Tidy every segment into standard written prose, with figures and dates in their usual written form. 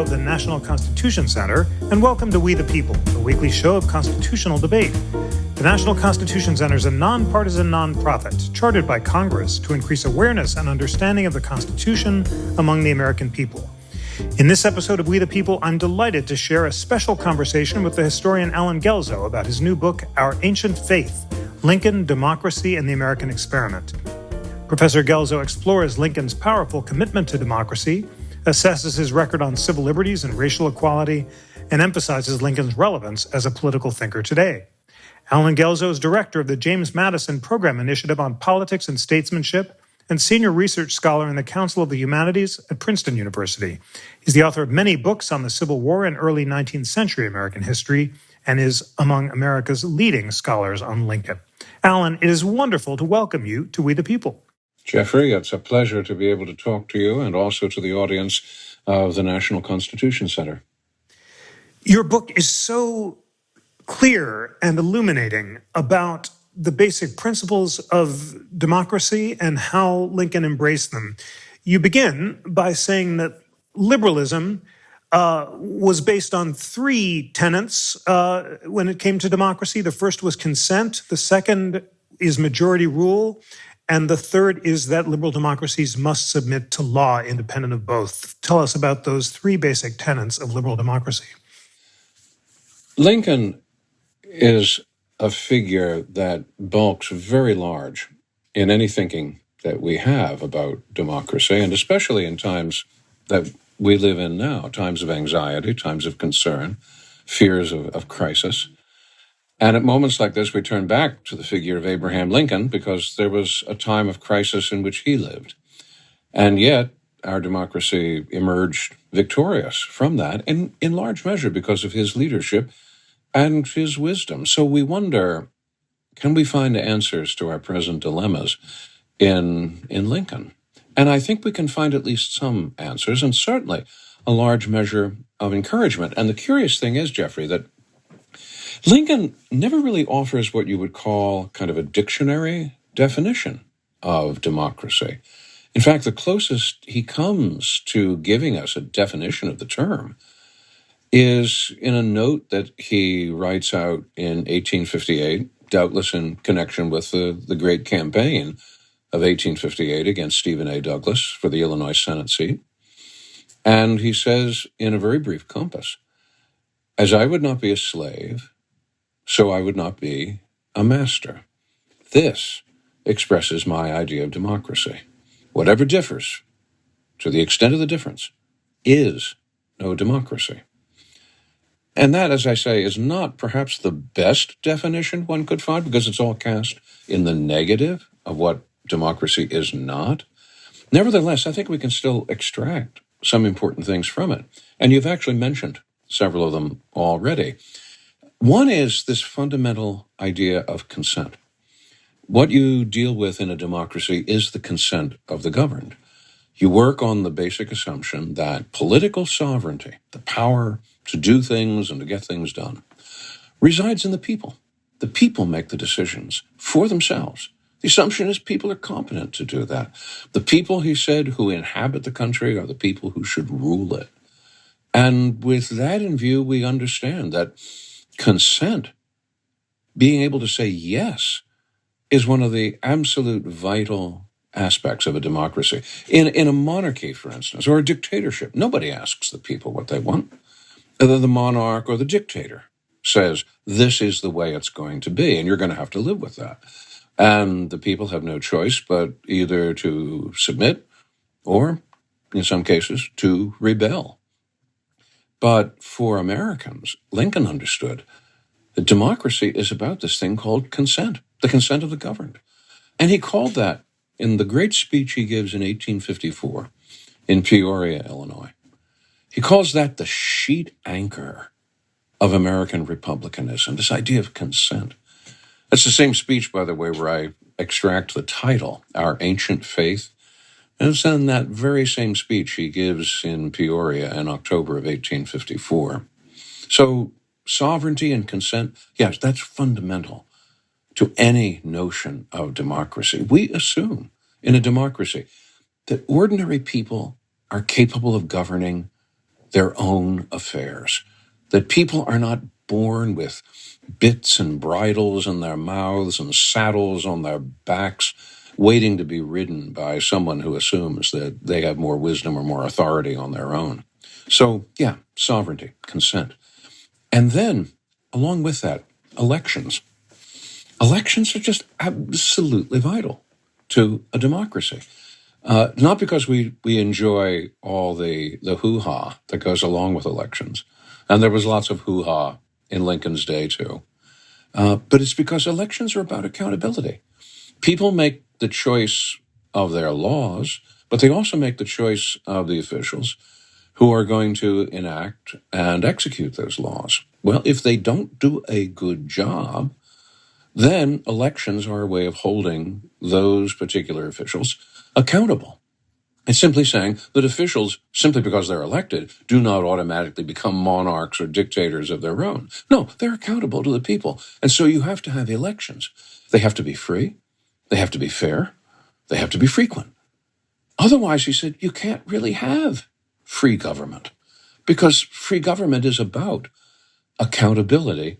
of the National Constitution Center, and welcome to We the People, a weekly show of constitutional debate. The National Constitution Center is a nonpartisan nonprofit chartered by Congress to increase awareness and understanding of the Constitution among the American people. In this episode of We the People, I'm delighted to share a special conversation with the historian Allen Guelzo about his new book, Our Ancient Faith, Lincoln, Democracy, and the American Experiment. Professor Guelzo explores Lincoln's powerful commitment to democracy, assesses his record on civil liberties and racial equality, and emphasizes Lincoln's relevance as a political thinker today. Allen Guelzo is director of the James Madison Program Initiative on Politics and Statesmanship and senior research scholar in the Council of the Humanities at Princeton University. He's the author of many books on the Civil War and early 19th century American history and is among America's leading scholars on Lincoln. Allen, it is wonderful to welcome you to We the People. Jeffrey, it's a pleasure to be able to talk to you and also to the audience of the National Constitution Center. Your book is so clear and illuminating about the basic principles of democracy and how Lincoln embraced them. You begin by saying that liberalism was based on three tenets when it came to democracy. The first was consent, the second is majority rule, and the third is that liberal democracies must submit to law independent of both. Tell us about those three basic tenets of liberal democracy. Lincoln is a figure that bulks very large in any thinking that we have about democracy, and especially in times that we live in now, times of anxiety, times of concern, fears of crisis. And at moments like this, we turn back to the figure of Abraham Lincoln because there was a time of crisis in which he lived. And yet, our democracy emerged victorious from that, and in large measure because of his leadership and his wisdom. So we wonder, can we find answers to our present dilemmas in Lincoln? And I think we can find at least some answers, and certainly a large measure of encouragement. And the curious thing is, Jeffrey, that Lincoln never really offers what you would call kind of a dictionary definition of democracy. In fact, the closest he comes to giving us a definition of the term is in a note that he writes out in 1858, doubtless in connection with the great campaign of 1858 against Stephen A. Douglas for the Illinois Senate seat. And he says, in a very brief compass, "As I would not be a slave, so I would not be a master. This expresses my idea of democracy. Whatever differs, to the extent of the difference, is no democracy." And that, as I say, is not perhaps the best definition one could find because it's all cast in the negative of what democracy is not. Nevertheless, I think we can still extract some important things from it. And you've actually mentioned several of them already. One is this fundamental idea of consent. What you deal with in a democracy is the consent of the governed. You work on the basic assumption that political sovereignty, the power to do things and to get things done, resides in the people. The people make the decisions for themselves. The assumption is people are competent to do that. The people, he said, who inhabit the country are the people who should rule it. And with that in view, we understand that consent, being able to say yes, is one of the absolute vital aspects of a democracy. In a monarchy, for instance, or a dictatorship, nobody asks the people what they want. Either the monarch or the dictator says, this is the way it's going to be, and you're going to have to live with that. And the people have no choice but either to submit or, in some cases, to rebel. But for Americans, Lincoln understood that democracy is about this thing called consent, the consent of the governed. And he called that, in the great speech he gives in 1854 in Peoria, Illinois, he calls that the sheet anchor of American republicanism, this idea of consent. That's the same speech, by the way, where I extract the title, Our Ancient Faith. And it's in that very same speech he gives in Peoria in October of 1854. So sovereignty and consent, yes, that's fundamental to any notion of democracy. We assume in a democracy that ordinary people are capable of governing their own affairs, that people are not born with bits and bridles in their mouths and saddles on their backs, waiting to be ridden by someone who assumes that they have more wisdom or more authority on their own. So, yeah, sovereignty, consent. And then, along with that, elections. Elections are just absolutely vital to a democracy. Not because we enjoy all the hoo-ha that goes along with elections. And there was lots of hoo-ha in Lincoln's day, too. But it's because elections are about accountability. People make the choice of their laws, but they also make the choice of the officials who are going to enact and execute those laws. Well, if they don't do a good job, then elections are a way of holding those particular officials accountable. It's simply saying that officials, simply because they're elected, do not automatically become monarchs or dictators of their own. No, they're accountable to the people. And so you have to have elections. They have to be free. They have to be fair. They have to be frequent. Otherwise, he said, you can't really have free government, because free government is about accountability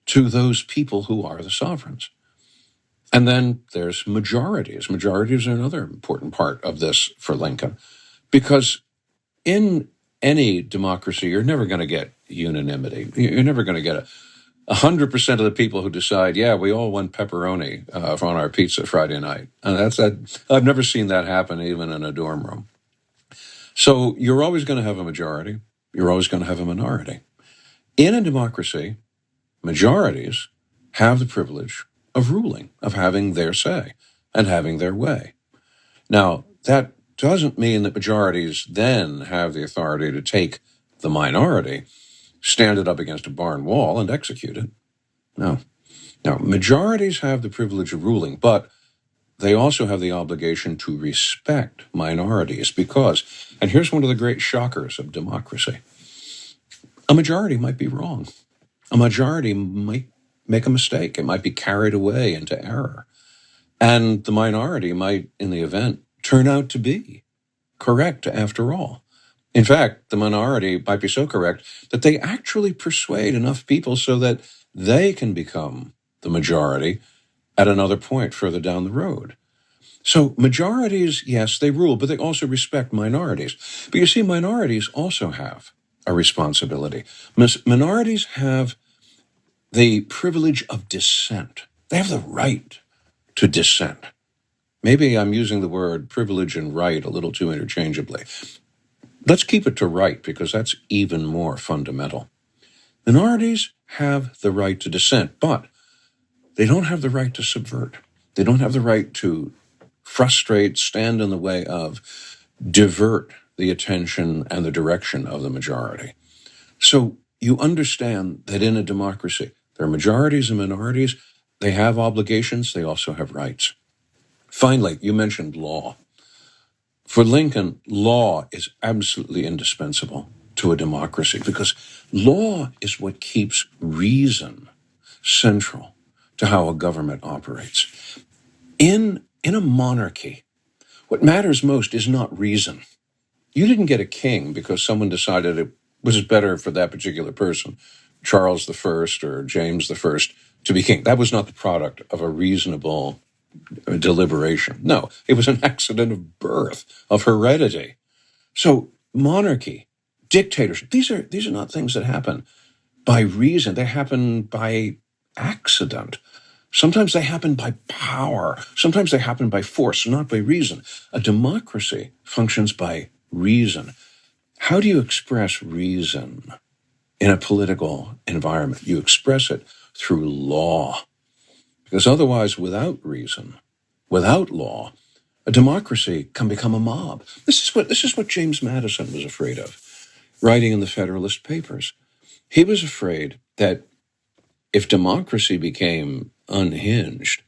to those people who are the sovereigns. And then there's majorities. Majorities are another important part of this for Lincoln, because in any democracy, you're never going to get unanimity. You're never going to get 100% of the people who decide, yeah, we all want pepperoni on our pizza Friday night. And I've never seen that happen even in a dorm room. So you're always going to have a majority. You're always going to have a minority. In a democracy, majorities have the privilege of ruling, of having their say and having their way. Now, that doesn't mean that majorities then have the authority to take the minority, stand it up against a barn wall, and execute it. No. Now, majorities have the privilege of ruling, but they also have the obligation to respect minorities because, and here's one of the great shockers of democracy, a majority might be wrong. A majority might make a mistake. It might be carried away into error. And the minority might, in the event, turn out to be correct after all. In fact, the minority might be so correct that they actually persuade enough people so that they can become the majority at another point further down the road. So majorities, yes, they rule, but they also respect minorities. But you see, minorities also have a responsibility. Minorities have the privilege of dissent. They have the right to dissent. Maybe I'm using the word privilege and right a little too interchangeably. Let's keep it to right, because that's even more fundamental. Minorities have the right to dissent, but they don't have the right to subvert. They don't have the right to frustrate, stand in the way of, divert the attention and the direction of the majority. So you understand that in a democracy, there are majorities and minorities. They have obligations. They also have rights. Finally, you mentioned law. For Lincoln, law is absolutely indispensable to a democracy because law is what keeps reason central to how a government operates. In a monarchy, what matters most is not reason. You didn't get a king because someone decided it was better for that particular person, Charles I or James I, to be king. That was not the product of a reasonable deliberation. No, it was an accident of birth, of heredity. So monarchy, dictatorship, these are not things that happen by reason. They happen by accident. Sometimes they happen by power. Sometimes they happen by force, not by reason. A democracy functions by reason. How do you express reason in a political environment? You express it through law. Because otherwise, without reason, without law, a democracy can become a mob. This is what James Madison was afraid of, writing in the Federalist Papers. He was afraid that if democracy became unhinged,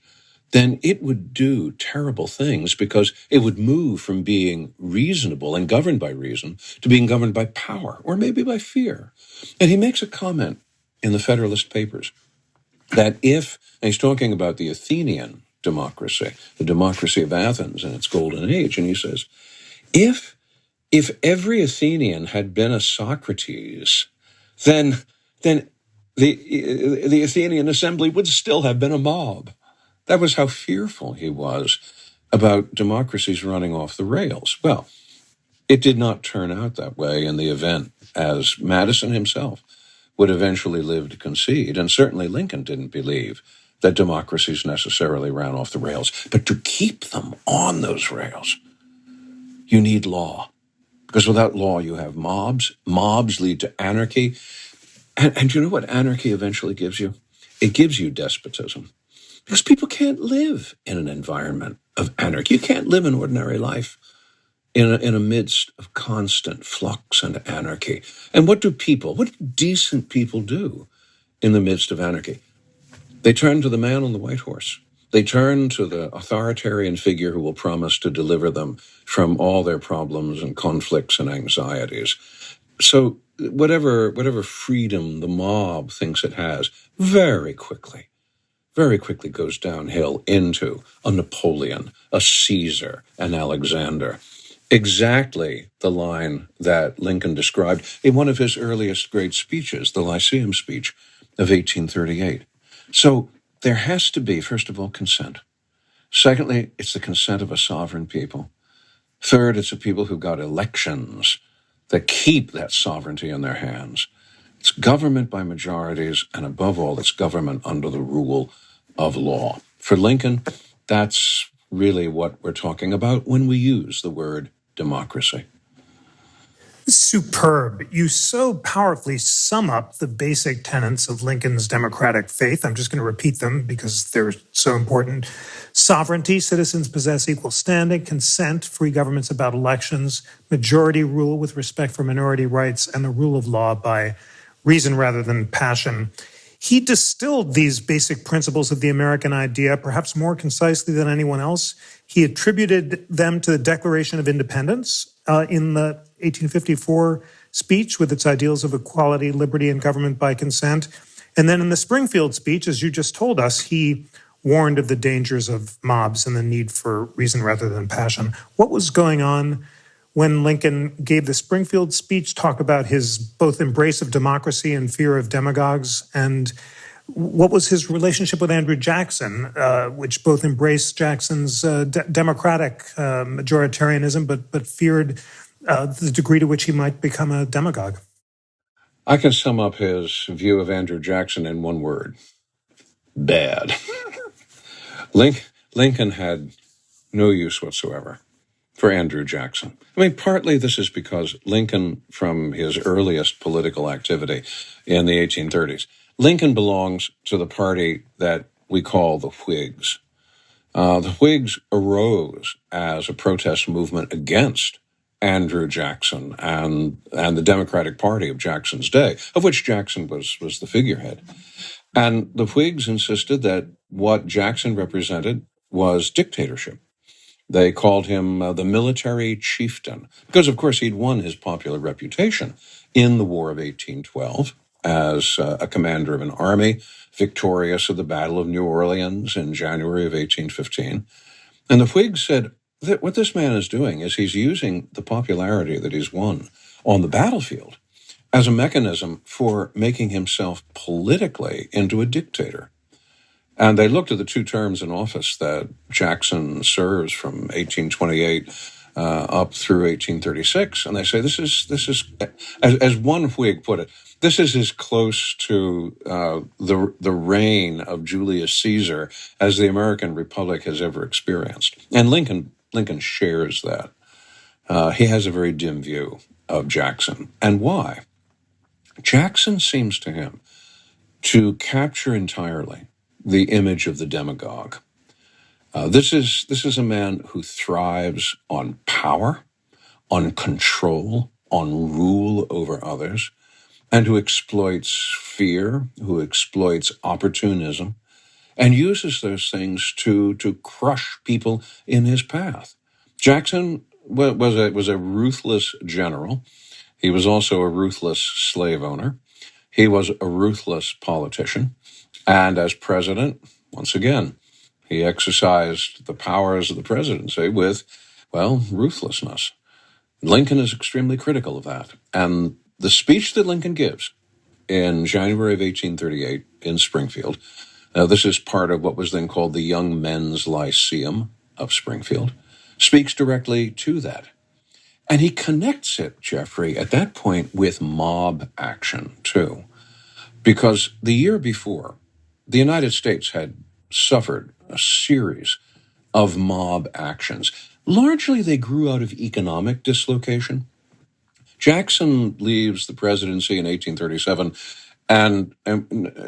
then it would do terrible things because it would move from being reasonable and governed by reason to being governed by power or maybe by fear. And he makes a comment in the Federalist Papers that and he's talking about the Athenian democracy, the democracy of Athens in its golden age, and he says, if If every Athenian had been a Socrates, then the Athenian assembly would still have been a mob. That was how fearful he was about democracies running off the rails. Well, it did not turn out that way in the event, as Madison himself would eventually live to concede, and certainly Lincoln didn't believe that democracies necessarily ran off the rails. But to keep them on those rails, you need law. Because without law, you have mobs. Mobs lead to anarchy. And you know what anarchy eventually gives you? It gives you despotism. Because people can't live in an environment of anarchy. You can't live an ordinary life in a midst of constant flux and anarchy. And what do decent people do in the midst of anarchy? They turn to the man on the white horse. They turn to the authoritarian figure who will promise to deliver them from all their problems and conflicts and anxieties. So whatever freedom the mob thinks it has, very quickly goes downhill into a Napoleon, a Caesar, an Alexander. Exactly the line that Lincoln described in one of his earliest great speeches, the Lyceum speech of 1838. So there has to be, first of all, consent. Secondly, it's the consent of a sovereign people. Third, it's a people who got elections that keep that sovereignty in their hands. It's government by majorities, and above all, it's government under the rule of law. For Lincoln, that's really what we're talking about when we use the word democracy. Superb. You so powerfully sum up the basic tenets of Lincoln's democratic faith. I'm just going to repeat them because they're so important. Sovereignty, citizens possess equal standing, consent, free governments about elections, majority rule with respect for minority rights, and the rule of law by reason rather than passion. He distilled these basic principles of the American idea perhaps more concisely than anyone else. He attributed them to the Declaration of Independence in the 1854 speech with its ideals of equality, liberty, and government by consent. And then in the Springfield speech, as you just told us, he warned of the dangers of mobs and the need for reason rather than passion. What was going on when Lincoln gave the Springfield speech, talk about his both embrace of democracy and fear of demagogues? And what was his relationship with Andrew Jackson, which both embraced Jackson's democratic majoritarianism, but feared the degree to which he might become a demagogue? I can sum up his view of Andrew Jackson in one word: bad. Lincoln had no use whatsoever for Andrew Jackson. I mean, partly this is because Lincoln, from his earliest political activity in the 1830s, Lincoln belongs to the party that we call the Whigs. The Whigs arose as a protest movement against Andrew Jackson and the Democratic Party of Jackson's day, of which Jackson was the figurehead. And the Whigs insisted that what Jackson represented was dictatorship. They called him the military chieftain because, of course, he'd won his popular reputation in the War of 1812 as a commander of an army, victorious at the Battle of New Orleans in January of 1815. And the Whigs said that what this man is doing is he's using the popularity that he's won on the battlefield as a mechanism for making himself politically into a dictator. And they looked at the two terms in office that Jackson serves from 1828 up through 1836, and they say this is as one Whig put it, this is as close to the reign of Julius Caesar as the American Republic has ever experienced. And Lincoln shares that. He has a very dim view of Jackson, and why? Jackson seems to him to capture entirely the image of the demagogue. This is a man who thrives on power, on control, on rule over others, and who exploits fear, who exploits opportunism, and uses those things to crush people in his path. Jackson was a ruthless general. He was also a ruthless slave owner. He was a ruthless politician. And as president, once again, he exercised the powers of the presidency with, well, ruthlessness. Lincoln is extremely critical of that. And the speech that Lincoln gives in January of 1838 in Springfield, this is part of what was then called the Young Men's Lyceum of Springfield, speaks directly to that. And he connects it, Jeffrey, at that point with mob action, too. Because the year before, the United States had suffered a series of mob actions. Largely, they grew out of economic dislocation. Jackson leaves the presidency in 1837, and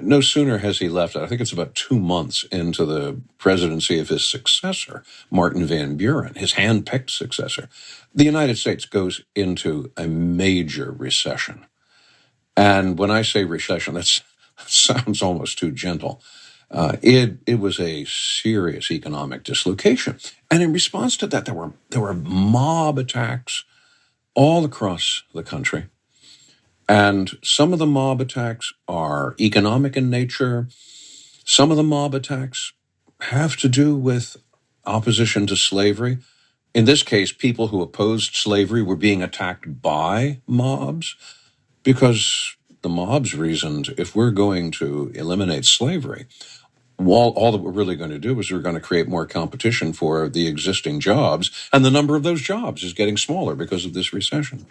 no sooner has he left, I think it's about 2 months into the presidency of his successor, Martin Van Buren, his hand-picked successor, the United States goes into a major recession. And when I say recession, that sounds almost too gentle. It was a serious economic dislocation. And in response to that, there were mob attacks all across the country. And some of the mob attacks are economic in nature. Some of the mob attacks have to do with opposition to slavery. In this case, people who opposed slavery were being attacked by mobs because the mobs reasoned if we're going to eliminate slavery, all that we're really going to do is we're going to create more competition for the existing jobs, and the number of those jobs is getting smaller because of this recession.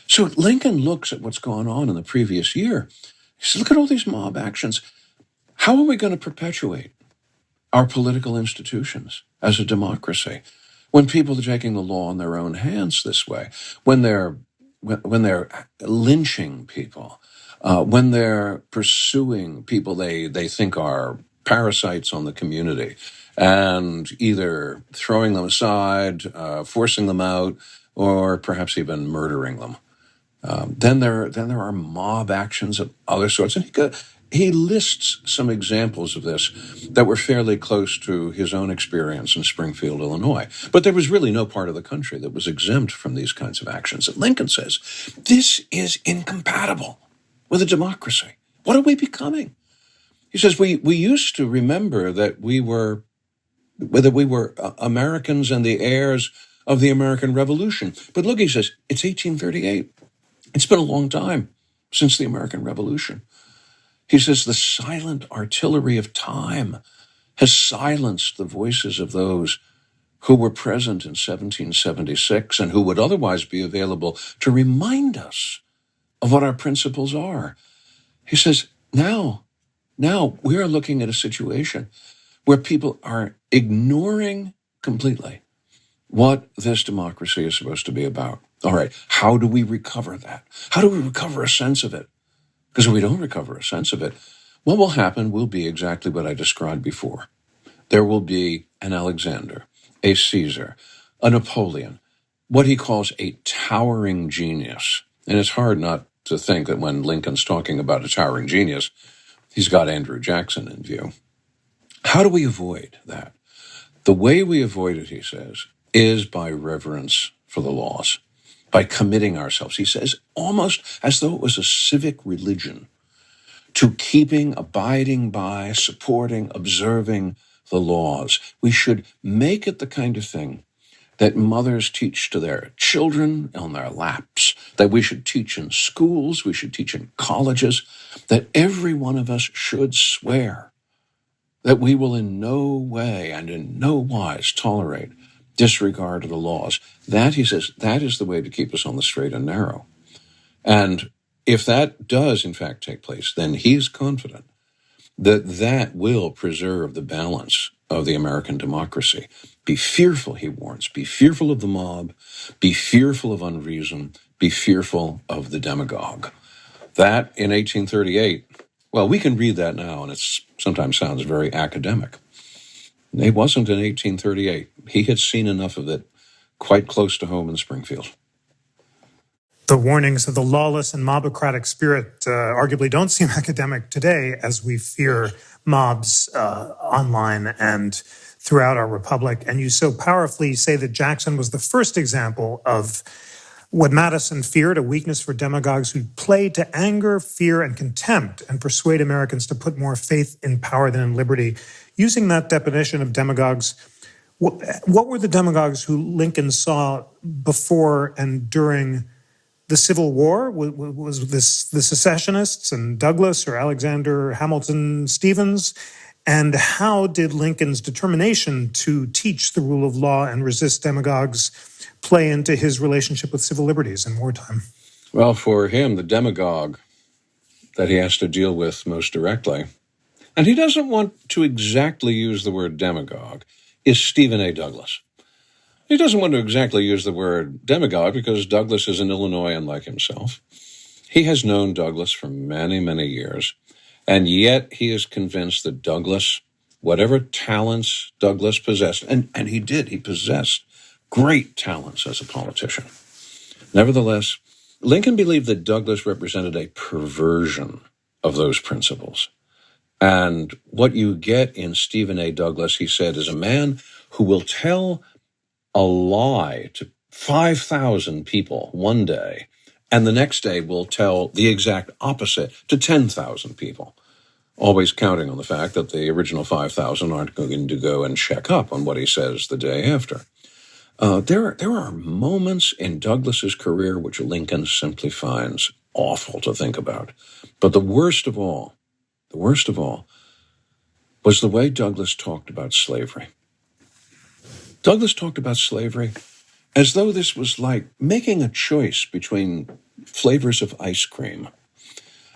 So Lincoln looks at what's gone on in the previous year. He says, look at all these mob actions. How are we going to perpetuate our political institutions as a democracy when people are taking the law in their own hands this way, when they're lynching people, when they're pursuing people they think are parasites on the community, and either throwing them aside, forcing them out, or perhaps even murdering them. Then there are mob actions of other sorts, and he lists some examples of this that were fairly close to his own experience in Springfield, Illinois. But there was really no part of the country that was exempt from these kinds of actions. And Lincoln says, this is incompatible with a democracy. What are we becoming? He says, we used to remember that we were Americans and the heirs of the American Revolution. But look, he says, it's 1838. It's been a long time since the American Revolution. He says, the silent artillery of time has silenced the voices of those who were present in 1776 and who would otherwise be available to remind us of what our principles are. He says, now we are looking at a situation where people are ignoring completely what this democracy is supposed to be about. All right, how do we recover that? How do we recover a sense of it? Because if we don't recover a sense of it, what will happen will be exactly what I described before. There will be an Alexander, a Caesar, a Napoleon, what he calls a towering genius. And it's hard not to think that when Lincoln's talking about a towering genius, he's got Andrew Jackson in view. How do we avoid that? The way we avoid it, he says, is by reverence for the laws, by committing ourselves, he says, almost as though it was a civic religion, to keeping, abiding by, supporting, observing the laws. We should make it the kind of thing that mothers teach to their children on their laps, that we should teach in schools, we should teach in colleges, that every one of us should swear that we will in no way and in no wise tolerate disregard of the laws. That, he says, that is the way to keep us on the straight and narrow. And if that does, in fact, take place, then he is confident that that will preserve the balance of the American democracy. Be fearful, he warns, be fearful of the mob, be fearful of unreason, be fearful of the demagogue. That in 1838, well, we can read that now, and it sometimes sounds very academic. It wasn't in 1838. He had seen enough of it quite close to home in Springfield. The warnings of the lawless and mobocratic spirit arguably don't seem academic today, as we fear mobs online and throughout our republic. And you so powerfully say that Jackson was the first example of what Madison feared, a weakness for demagogues who play to anger, fear, and contempt and persuade Americans to put more faith in power than in liberty. Using that definition of demagogues, What were the demagogues who Lincoln saw before and during the Civil War? Was this the secessionists and Douglas or Alexander Hamilton Stevens? And how did Lincoln's determination to teach the rule of law and resist demagogues play into his relationship with civil liberties in wartime? Well, for him, the demagogue that he has to deal with most directly, and he doesn't want to exactly use the word demagogue, is Stephen A. Douglas. He doesn't want to exactly use the word demagogue because Douglas is an Illinoisan like himself. He has known Douglas for many, many years, and yet he is convinced that Douglas, whatever talents Douglas possessed, and he possessed great talents as a politician. Nevertheless, Lincoln believed that Douglas represented a perversion of those principles. And what you get in Stephen A. Douglas, he said, is a man who will tell a lie to 5,000 people one day, and the next day will tell the exact opposite to 10,000 people, always counting on the fact that the original 5,000 aren't going to go and check up on what he says the day after. There are moments in Douglas's career which Lincoln simply finds awful to think about. But the worst of all was the way Douglas talked about slavery. Douglas talked about slavery as though this was like making a choice between flavors of ice cream.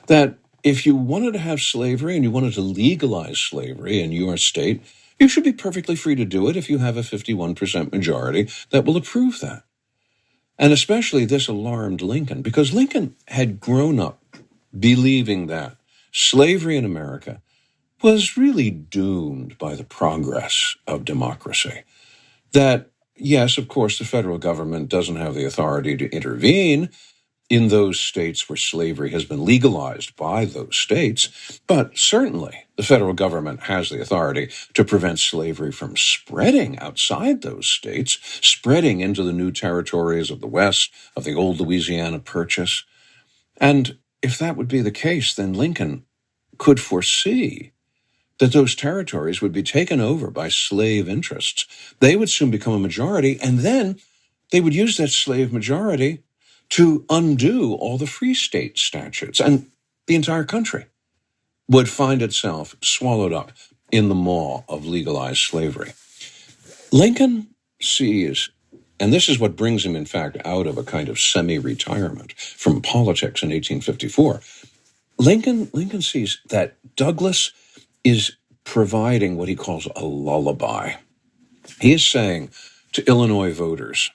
That if you wanted to have slavery and you wanted to legalize slavery in your state, you should be perfectly free to do it if you have a 51% majority that will approve that. And especially this alarmed Lincoln, because Lincoln had grown up believing that slavery in America was really doomed by the progress of democracy. That, yes, of course, the federal government doesn't have the authority to intervene in those states where slavery has been legalized by those states, but certainly the federal government has the authority to prevent slavery from spreading outside those states, spreading into the new territories of the West, of the old Louisiana Purchase. And if that would be the case, then Lincoln could foresee that those territories would be taken over by slave interests. They would soon become a majority, and then they would use that slave majority to undo all the free state statutes, and the entire country would find itself swallowed up in the maw of legalized slavery. Lincoln sees, and this is what brings him, in fact, out of a kind of semi-retirement from politics in 1854. Lincoln sees that Douglas is providing what he calls a lullaby. He is saying to Illinois voters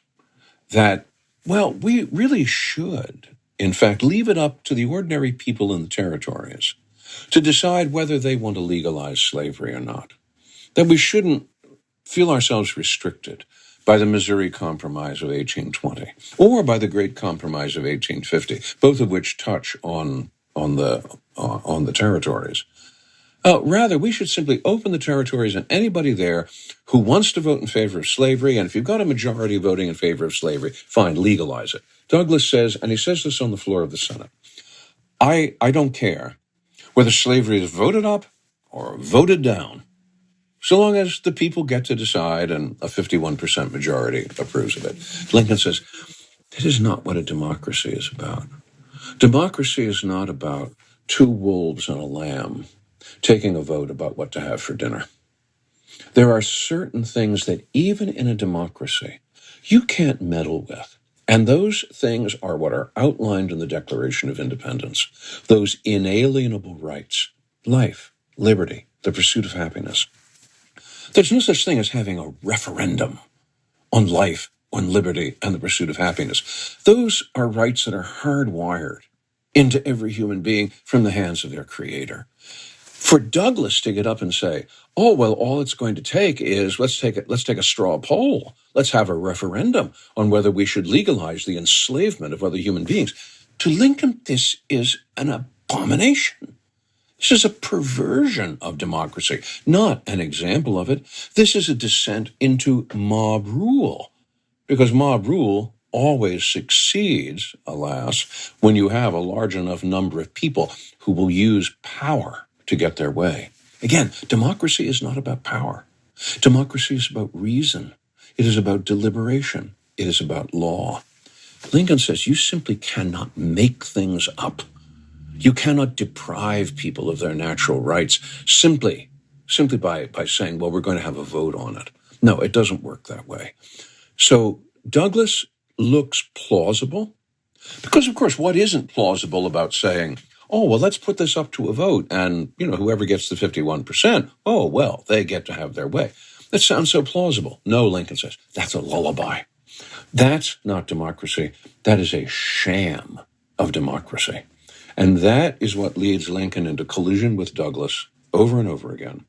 that, well, we really should, in fact, leave it up to the ordinary people in the territories to decide whether they want to legalize slavery or not. That we shouldn't feel ourselves restricted by the Missouri Compromise of 1820 or by the Great Compromise of 1850, both of which touch on the territories. Rather, we should simply open the territories and anybody there who wants to vote in favor of slavery, and if you've got a majority voting in favor of slavery, fine, legalize it. Douglas says, and he says this on the floor of the Senate, I don't care whether slavery is voted up or voted down, so long as the people get to decide and a 51% majority approves of it. Lincoln says, this is not what a democracy is about. Democracy is not about two wolves and a lamb taking a vote about what to have for dinner. There are certain things that even in a democracy, you can't meddle with. And those things are what are outlined in the Declaration of Independence. Those inalienable rights, life, liberty, the pursuit of happiness. There's no such thing as having a referendum on life, on liberty, and the pursuit of happiness. Those are rights that are hardwired into every human being from the hands of their creator. For Douglas to get up and say, oh, well, all it's going to take is let's take a straw poll. Let's have a referendum on whether we should legalize the enslavement of other human beings. To Lincoln, this is an abomination. This is a perversion of democracy, not an example of it. This is a descent into mob rule, because mob rule always succeeds, alas, when you have a large enough number of people who will use power to get their way. Again, democracy is not about power. Democracy is about reason. It is about deliberation. It is about law. Lincoln says you simply cannot make things up. You cannot deprive people of their natural rights simply by saying, well, we're going to have a vote on it. No, it doesn't work that way. So Douglas looks plausible because, of course, what isn't plausible about saying, oh, well, let's put this up to a vote and, whoever gets the 51%, oh, well, they get to have their way. That sounds so plausible. No, Lincoln says, that's a lullaby. That's not democracy. That is a sham of democracy. And that is what leads Lincoln into collision with Douglas over and over again.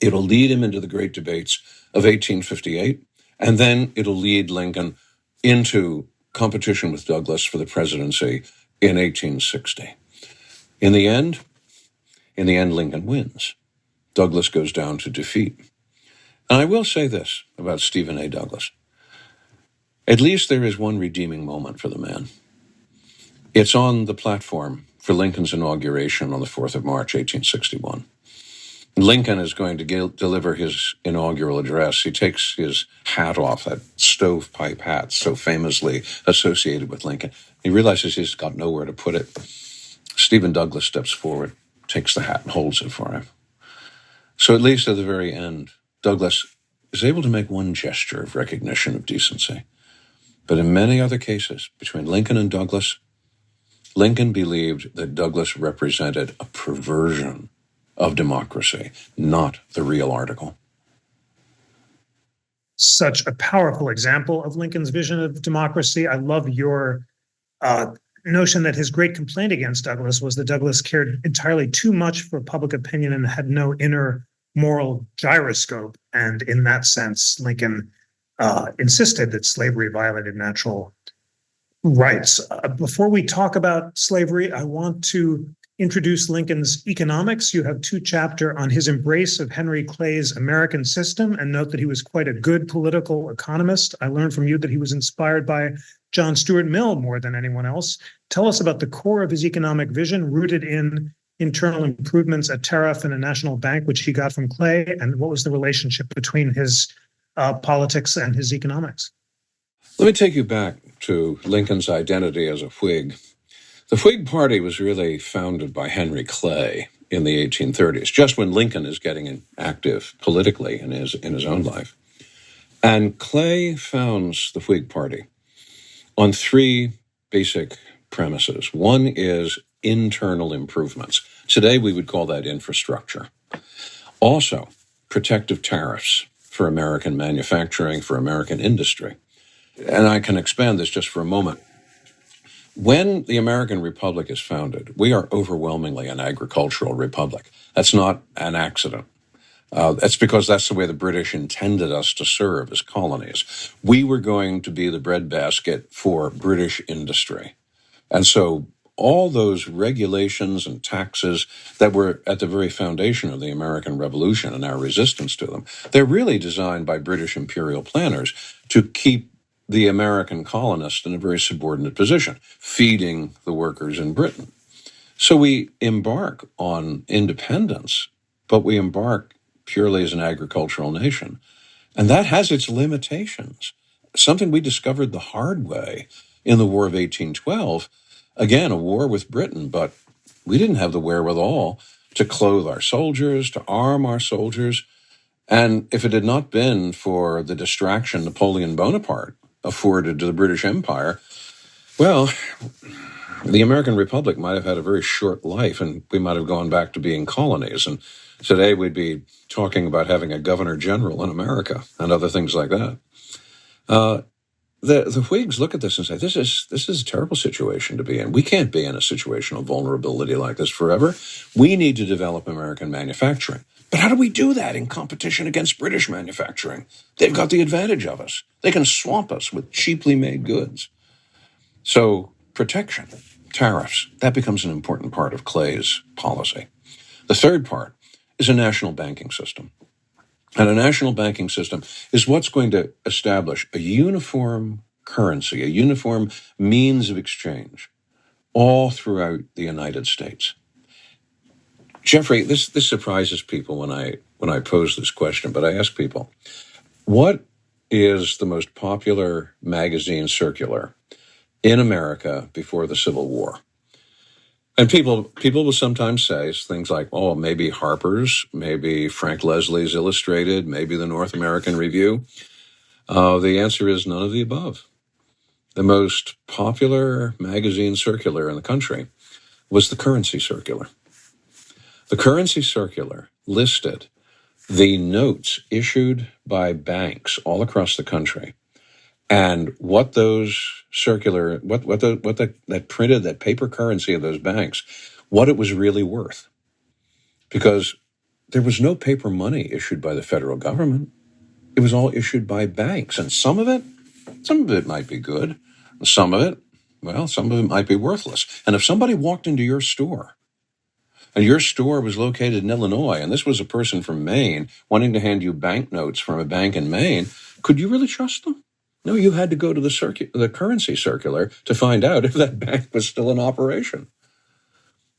It'll lead him into the great debates of 1858, and then it'll lead Lincoln into competition with Douglas for the presidency in 1860. In the end, Lincoln wins. Douglas goes down to defeat. And I will say this about Stephen A. Douglas. At least there is one redeeming moment for the man. It's on the platform for Lincoln's inauguration on the 4th of March, 1861. Lincoln is going to deliver his inaugural address. He takes his hat off, that stovepipe hat so famously associated with Lincoln. He realizes he's got nowhere to put it. Stephen Douglas steps forward, takes the hat, and holds it for him. So at least at the very end, Douglas is able to make one gesture of recognition of decency. But in many other cases, between Lincoln and Douglas, Lincoln believed that Douglas represented a perversion of democracy, not the real article. Such a powerful example of Lincoln's vision of democracy. I love your notion that his great complaint against Douglas was that Douglas cared entirely too much for public opinion and had no inner moral gyroscope. And in that sense, Lincoln insisted that slavery violated natural rights. Before we talk about slavery, I want to introduce Lincoln's economics. You have 2 chapters on his embrace of Henry Clay's American system, and note that he was quite a good political economist. I learned from you that he was inspired by John Stuart Mill more than anyone else. Tell us about the core of his economic vision, rooted in internal improvements, a tariff, and a national bank, which he got from Clay, and what was the relationship between his politics and his economics? Let me take you back to Lincoln's identity as a Whig. The Whig Party was really founded by Henry Clay in the 1830s, just when Lincoln is getting active politically in his own life. And Clay founds the Whig Party on 3 basic premises. One is internal improvements. Today we would call that infrastructure. Also, protective tariffs for American manufacturing, for American industry. And I can expand this just for a moment. When the American Republic is founded, we are overwhelmingly an agricultural republic. That's not an accident. That's because that's the way the British intended us to serve as colonies. We were going to be the breadbasket for British industry. And so all those regulations and taxes that were at the very foundation of the American Revolution and our resistance to them, they're really designed by British imperial planners to keep the American colonists in a very subordinate position, feeding the workers in Britain. So we embark on independence, but we embark purely as an agricultural nation. And that has its limitations. Something we discovered the hard way in the War of 1812. Again, a war with Britain, but we didn't have the wherewithal to clothe our soldiers, to arm our soldiers. And if it had not been for the distraction Napoleon Bonaparte afforded to the British Empire, well, the American Republic might have had a very short life and we might have gone back to being colonies. And today we'd be talking about having a governor general in America and other things like that. The Whigs look at this and say, this is a terrible situation to be in. We can't be in a situation of vulnerability like this forever. We need to develop American manufacturing. But how do we do that in competition against British manufacturing? They've got the advantage of us. They can swamp us with cheaply made goods. So protection, tariffs, that becomes an important part of Clay's policy. The third part is a national banking system. And a national banking system is what's going to establish a uniform currency, a uniform means of exchange all throughout the United States. Jeffrey, this surprises people when I when I pose this question, but I ask people, what is the most popular magazine circular in America before the Civil War? And people will sometimes say things like, oh, maybe Harper's, maybe Frank Leslie's Illustrated, maybe the North American Review. The answer is none of the above. The most popular magazine circular in the country was the Currency Circular. The Currency Circular listed the notes issued by banks all across the country and what those circular, that printed, that paper currency of those banks, what it was really worth. Because there was no paper money issued by the federal government. It was all issued by banks. And some of it might be good. Some of it might be worthless. And if somebody walked into your store, and your store was located in Illinois, and this was a person from Maine wanting to hand you banknotes from a bank in Maine, could you really trust them? No, you had to go to the currency circular to find out if that bank was still in operation.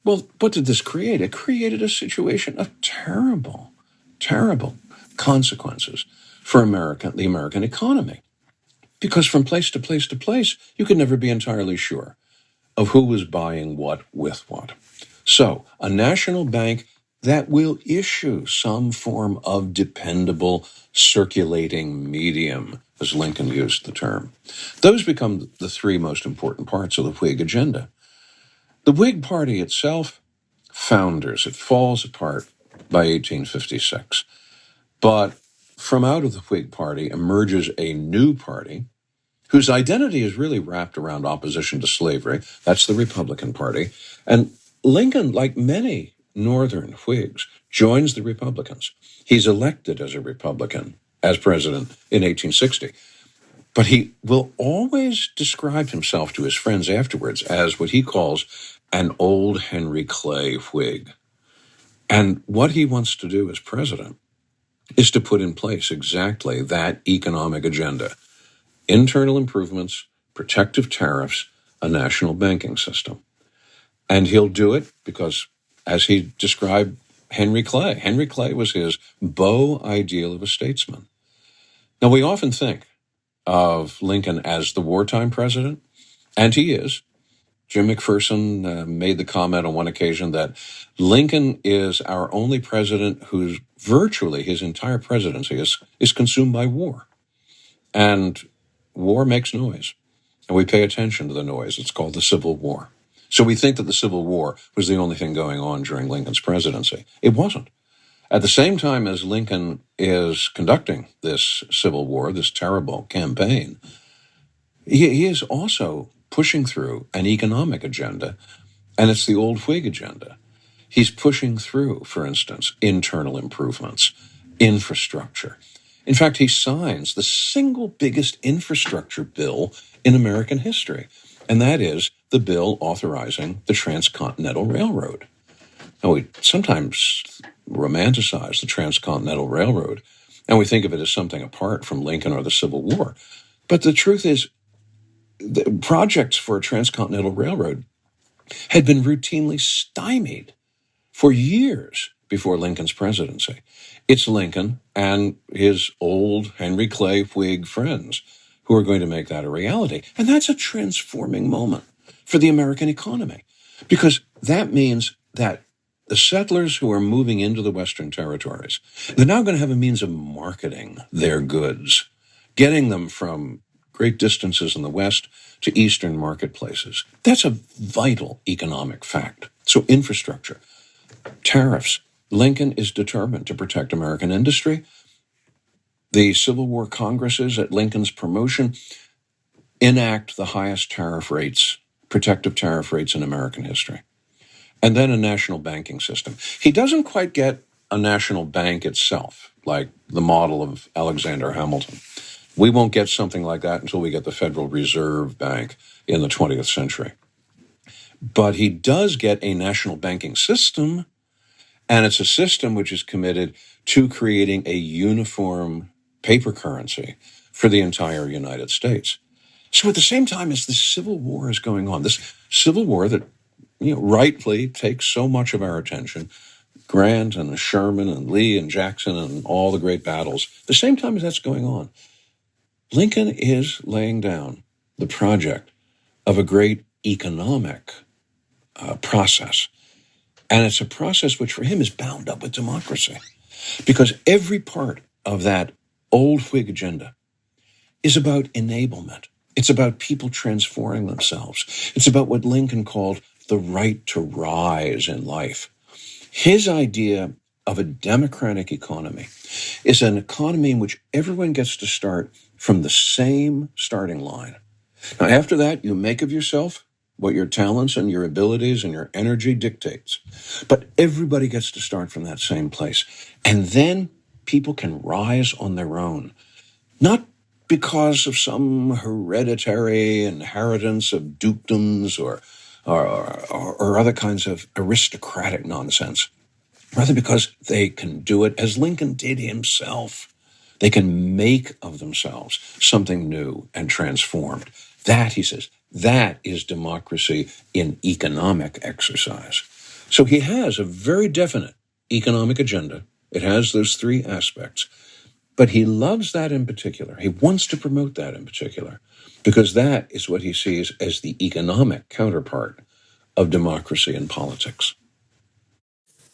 Well, what did this create? It created a situation of terrible, terrible consequences for the American economy. Because from place to place to place, you could never be entirely sure of who was buying what with what. So, a national bank that will issue some form of dependable circulating medium, as Lincoln used the term. Those become the three most important parts of the Whig agenda. The Whig Party itself, founders, it falls apart by 1856. But from out of the Whig Party emerges a new party whose identity is really wrapped around opposition to slavery. That's the Republican Party. And Lincoln, like many Northern Whigs, joins the Republicans. He's elected as a Republican, as president in 1860. But he will always describe himself to his friends afterwards as what he calls an old Henry Clay Whig. And what he wants to do as president is to put in place exactly that economic agenda. Internal improvements, protective tariffs, a national banking system. And he'll do it because, as he described Henry Clay was his beau ideal of a statesman. Now, we often think of Lincoln as the wartime president, and he is. Jim McPherson made the comment on one occasion that Lincoln is our only president whose virtually his entire presidency is consumed by war. And war makes noise, and we pay attention to the noise. It's called the Civil War. So we think that the Civil War was the only thing going on during Lincoln's presidency. It wasn't. At the same time as Lincoln is conducting this Civil War, this terrible campaign, he is also pushing through an economic agenda, and it's the old Whig agenda. He's pushing through, for instance, internal improvements, infrastructure. In fact, he signs the single biggest infrastructure bill in American history, and that is the bill authorizing the Transcontinental Railroad. Now, we sometimes romanticize the Transcontinental Railroad, and we think of it as something apart from Lincoln or the Civil War. But the truth is, the projects for a Transcontinental Railroad had been routinely stymied for years before Lincoln's presidency. It's Lincoln and his old Henry Clay Whig friends who are going to make that a reality. And that's a transforming moment for the American economy, because that means that the settlers who are moving into the Western territories, they're now going to have a means of marketing their goods, getting them from great distances in the West to Eastern marketplaces. That's a vital economic fact. So infrastructure, tariffs. Lincoln is determined to protect American industry. The Civil War Congresses at Lincoln's promotion enact the highest tariff rates, protective tariff rates in American history. And then a national banking system. He doesn't quite get a national bank itself, like the model of Alexander Hamilton. We won't get something like that until we get the Federal Reserve Bank in the 20th century. But he does get a national banking system, and it's a system which is committed to creating a uniform paper currency for the entire United States. So at the same time as the Civil War is going on, this Civil War that rightfully takes so much of our attention, Grant and Sherman and Lee and Jackson and all the great battles. At the same time as that's going on, Lincoln is laying down the project of a great economic process. And it's a process which for him is bound up with democracy. Because every part of that old Whig agenda is about enablement. It's about people transforming themselves. It's about what Lincoln called the right to rise in life. His idea of a democratic economy is an economy in which everyone gets to start from the same starting line. Now, after that, you make of yourself what your talents and your abilities and your energy dictates. But everybody gets to start from that same place. And then people can rise on their own, not because of some hereditary inheritance of dukedoms or other kinds of aristocratic nonsense, rather because they can do it as Lincoln did himself. They can make of themselves something new and transformed. That, he says, that is democracy in economic exercise. So he has a very definite economic agenda. It has those three aspects. But he loves that in particular. He wants to promote that in particular, because that is what he sees as the economic counterpart of democracy in politics.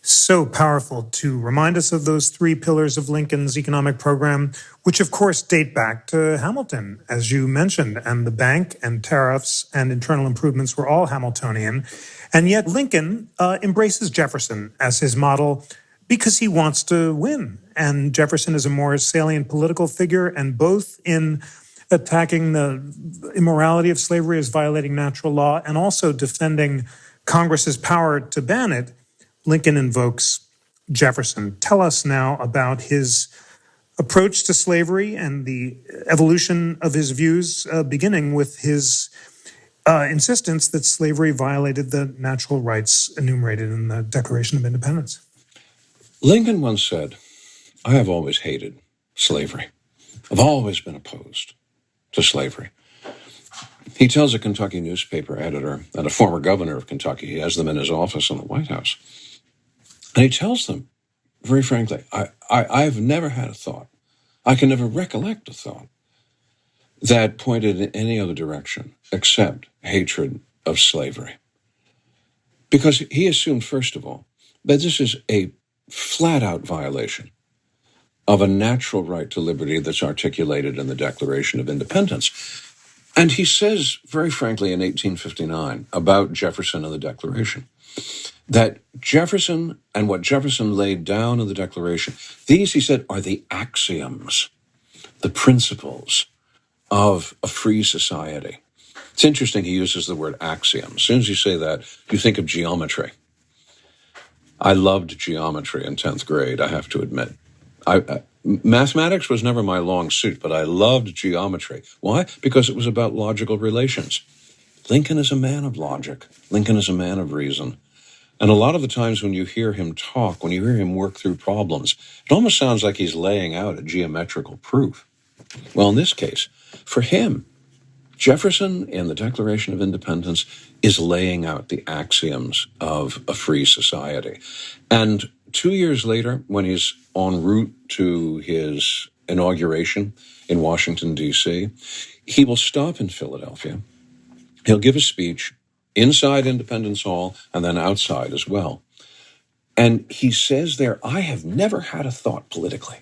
So powerful to remind us of those three pillars of Lincoln's economic program, which of course date back to Hamilton, as you mentioned, and the bank and tariffs and internal improvements were all Hamiltonian. And yet Lincoln embraces Jefferson as his model because he wants to win. And Jefferson is a more salient political figure, and both in attacking the immorality of slavery as violating natural law and also defending Congress's power to ban it, Lincoln invokes Jefferson. Tell us now about his approach to slavery and the evolution of his views, beginning with his insistence that slavery violated the natural rights enumerated in the Declaration of Independence. Lincoln once said, "I have always hated slavery. I've always been opposed to slavery." He tells a Kentucky newspaper editor and a former governor of Kentucky, he has them in his office in the White House, and he tells them, very frankly, I've never had a thought, I can never recollect a thought that pointed in any other direction except hatred of slavery. Because he assumed, first of all, that this is a flat-out violation of a natural right to liberty that's articulated in the Declaration of Independence. And he says, very frankly, in 1859, about Jefferson and the Declaration, that Jefferson and what Jefferson laid down in the Declaration, these, he said, are the axioms, the principles of a free society. It's interesting he uses the word axiom. As soon as you say that, you think of geometry. I loved geometry in 10th grade, I have to admit. Mathematics was never my long suit, but I loved geometry. Why? Because it was about logical relations. Lincoln is a man of logic. Lincoln is a man of reason. And a lot of the times when you hear him talk, when you hear him work through problems, it almost sounds like he's laying out a geometrical proof. Well, in this case, for him, Jefferson in the Declaration of Independence is laying out the axioms of a free society. And 2 years later, when he's en route to his inauguration in Washington, D.C., he will stop in Philadelphia. He'll give a speech inside Independence Hall and then outside as well. And he says there, I have never had a thought politically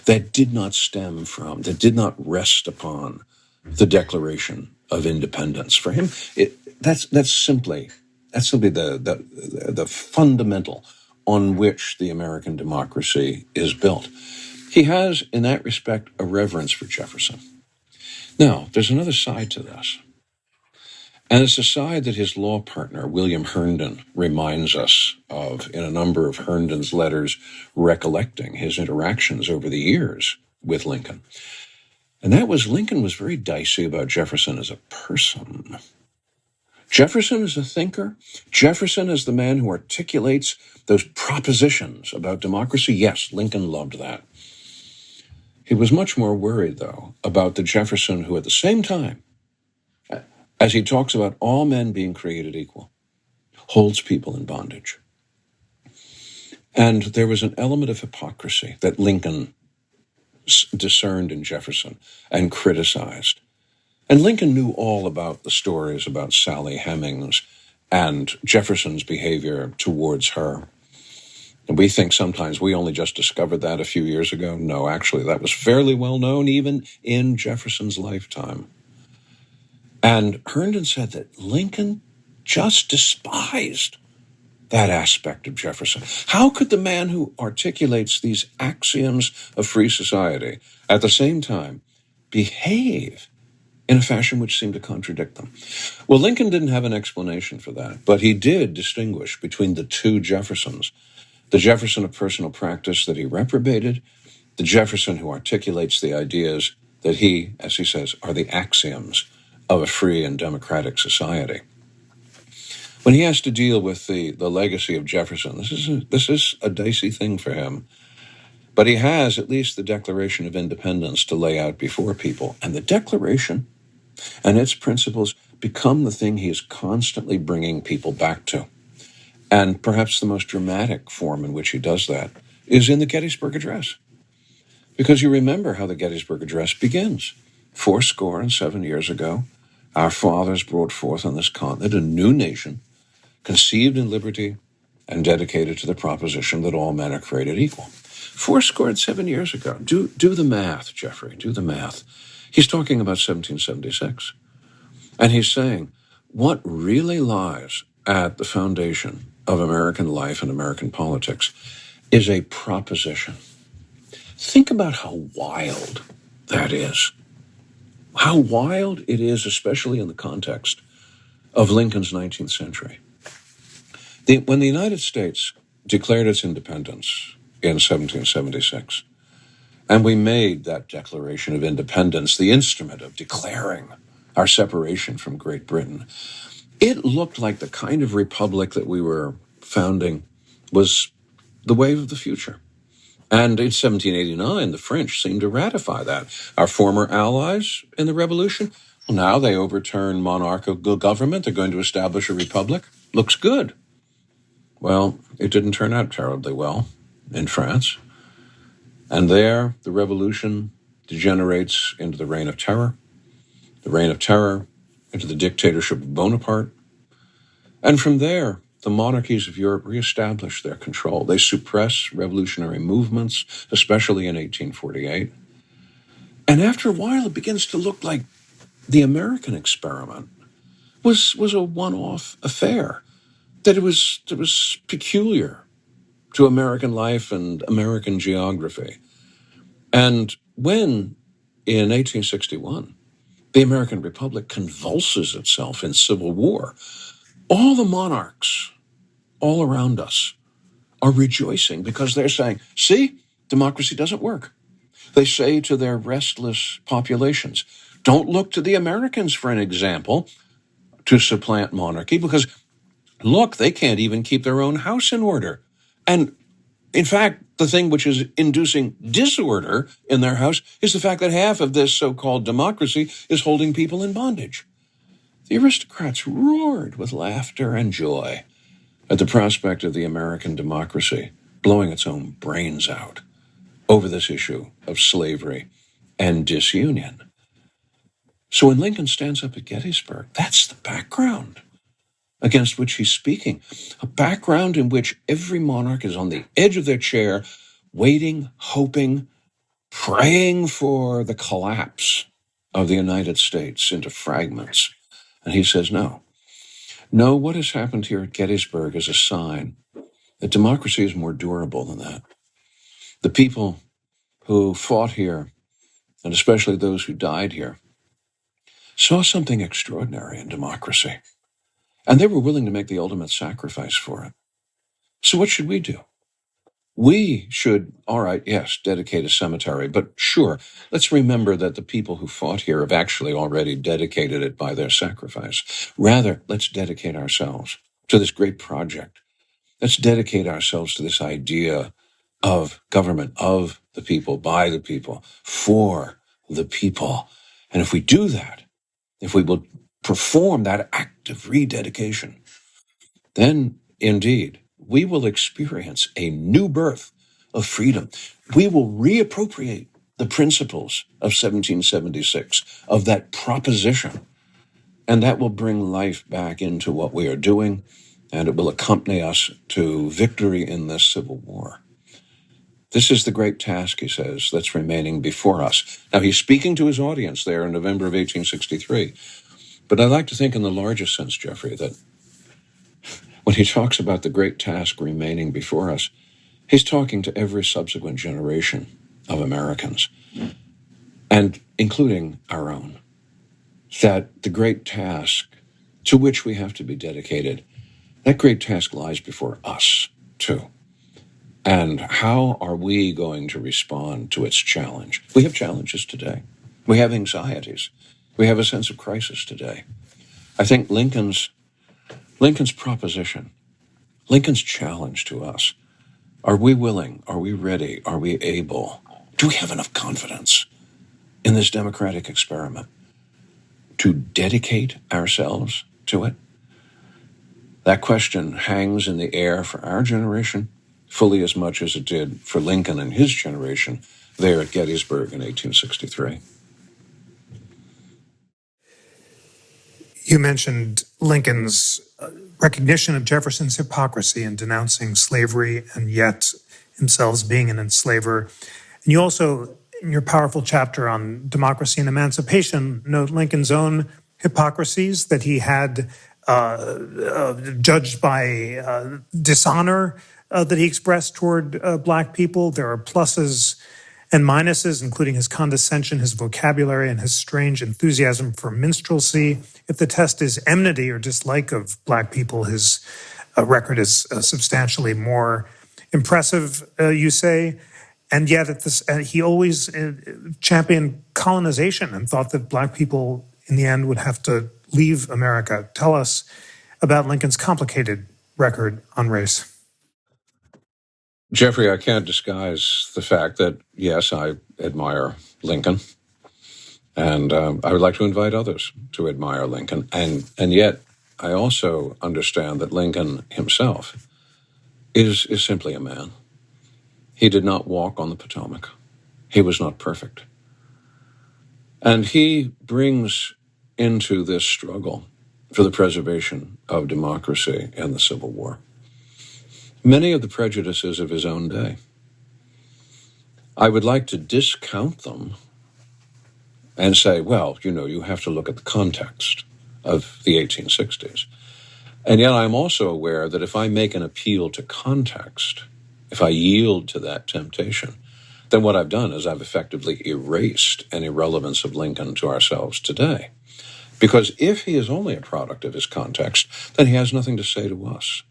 that did not stem from, that did not rest upon the Declaration of Independence. For him, that's simply the fundamental on which the American democracy is built. He has, in that respect, a reverence for Jefferson. Now, there's another side to this. And it's a side that his law partner, William Herndon, reminds us of in a number of Herndon's letters recollecting his interactions over the years with Lincoln. And that was, Lincoln was very dicey about Jefferson as a person. Jefferson is a thinker. Jefferson is the man who articulates those propositions about democracy. Yes, Lincoln loved that. He was much more worried, though, about the Jefferson who, at the same time, as he talks about all men being created equal, holds people in bondage. And there was an element of hypocrisy that Lincoln discerned in Jefferson and criticized. And Lincoln knew all about the stories about Sally Hemings and Jefferson's behavior towards her. And we think sometimes we only just discovered that a few years ago. No, actually, that was fairly well known even in Jefferson's lifetime. And Herndon said that Lincoln just despised that aspect of Jefferson. How could the man who articulates these axioms of free society at the same time behave in a fashion which seemed to contradict them? Well, Lincoln didn't have an explanation for that, but he did distinguish between the two Jeffersons. The Jefferson of personal practice that he reprobated, the Jefferson who articulates the ideas that he, as he says, are the axioms of a free and democratic society. When he has to deal with the legacy of Jefferson, this is a dicey thing for him. But he has at least the Declaration of Independence to lay out before people. And the Declaration and its principles become the thing he is constantly bringing people back to. And perhaps the most dramatic form in which he does that is in the Gettysburg Address. Because you remember how the Gettysburg Address begins. 77 years ago, our fathers brought forth on this continent a new nation, conceived in liberty and dedicated to the proposition that all men are created equal. 77 years ago. Do the math, Jeffrey, do the math. He's talking about 1776. And he's saying what really lies at the foundation of American life and American politics is a proposition. Think about how wild that is. How wild it is, especially in the context of Lincoln's 19th century. When the United States declared its independence in 1776, and we made that Declaration of Independence the instrument of declaring our separation from Great Britain, it looked like the kind of republic that we were founding was the wave of the future. And in 1789, the French seemed to ratify that. Our former allies in the Revolution, well, now they overturn monarchical government. They're going to establish a republic. Looks good. Well, it didn't turn out terribly well in France. And there, the revolution degenerates into the Reign of Terror into the dictatorship of Bonaparte. And from there, the monarchies of Europe reestablish their control. They suppress revolutionary movements, especially in 1848. And after a while, it begins to look like the American experiment was a one-off affair, that it was peculiar to American life and American geography. And when, in 1861, the American Republic convulses itself in civil war, all the monarchs all around us are rejoicing because they're saying, see, democracy doesn't work. They say to their restless populations, don't look to the Americans for an example to supplant monarchy because, look, they can't even keep their own house in order. And in fact, the thing which is inducing disorder in their house is the fact that half of this so-called democracy is holding people in bondage. The aristocrats roared with laughter and joy at the prospect of the American democracy blowing its own brains out over this issue of slavery and disunion. So when Lincoln stands up at Gettysburg, that's the background against which he's speaking, a background in which every monarch is on the edge of their chair, waiting, hoping, praying for the collapse of the United States into fragments. And he says, no, what has happened here at Gettysburg is a sign that democracy is more durable than that. The people who fought here, and especially those who died here, saw something extraordinary in democracy. And they were willing to make the ultimate sacrifice for it. So what should we do? We should, all right, yes, dedicate a cemetery, but sure, let's remember that the people who fought here have actually already dedicated it by their sacrifice. Rather, let's dedicate ourselves to this great project. Let's dedicate ourselves to this idea of government, of the people, by the people, for the people. And if we do that, if we will perform that act of rededication, then indeed we will experience a new birth of freedom. We will reappropriate the principles of 1776, of that proposition, and that will bring life back into what we are doing, and it will accompany us to victory in this civil war. This is the great task, he says, that's remaining before us. Now, he's speaking to his audience there in November of 1863, but I like to think in the largest sense, Jeffrey, that when he talks about the great task remaining before us, he's talking to every subsequent generation of Americans, and including our own, that the great task to which we have to be dedicated, that great task lies before us, too. And how are we going to respond to its challenge? We have challenges today. We have anxieties. We have a sense of crisis today. I think Lincoln's proposition, Lincoln's challenge to us, are we willing? Are we ready? Are we able? Do we have enough confidence in this democratic experiment to dedicate ourselves to it? That question hangs in the air for our generation fully as much as it did for Lincoln and his generation there at Gettysburg in 1863. You mentioned Lincoln's recognition of Jefferson's hypocrisy in denouncing slavery and yet himself being an enslaver. And you also, in your powerful chapter on democracy and emancipation, note Lincoln's own hypocrisies, that he had judged by dishonor that he expressed toward Black people. There are pluses and minuses, including his condescension, his vocabulary, and his strange enthusiasm for minstrelsy. If the test is enmity or dislike of Black people, his record is substantially more impressive, you say. And yet he always championed colonization and thought that Black people in the end would have to leave America. Tell us about Lincoln's complicated record on race. Jeffrey, I can't disguise the fact that, yes, I admire Lincoln, and I would like to invite others to admire Lincoln. And yet, I also understand that Lincoln himself is simply a man. He did not walk on the Potomac. He was not perfect. And he brings into this struggle for the preservation of democracy and the Civil War many of the prejudices of his own day. I would like to discount them and say, well, you have to look at the context of the 1860s. And yet I'm also aware that if I make an appeal to context, if I yield to that temptation, then what I've done is I've effectively erased any relevance of Lincoln to ourselves today. Because if he is only a product of his context, then he has nothing to say to us.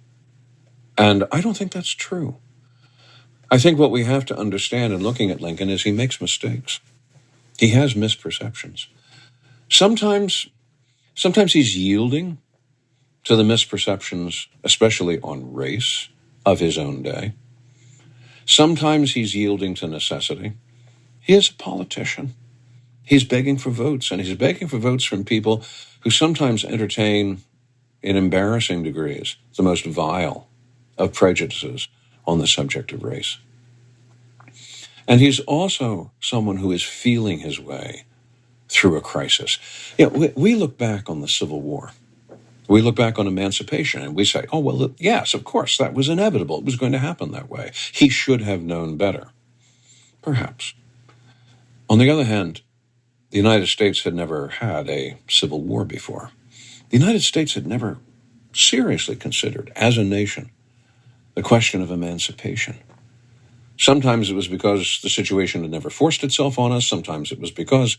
And I don't think that's true. I think what we have to understand in looking at Lincoln is he makes mistakes. He has misperceptions. Sometimes he's yielding to the misperceptions, especially on race, of his own day. Sometimes he's yielding to necessity. He is a politician. He's begging for votes, and he's begging for votes from people who sometimes entertain, in embarrassing degrees, the most vile of prejudices on the subject of race. And he's also someone who is feeling his way through a crisis. We look back on the Civil War. We look back on emancipation and we say, oh, well, yes, of course, that was inevitable. It was going to happen that way. He should have known better. Perhaps. On the other hand, the United States had never had a civil war before. The United States had never seriously considered, as a nation, the question of emancipation. Sometimes it was because the situation had never forced itself on us. Sometimes it was because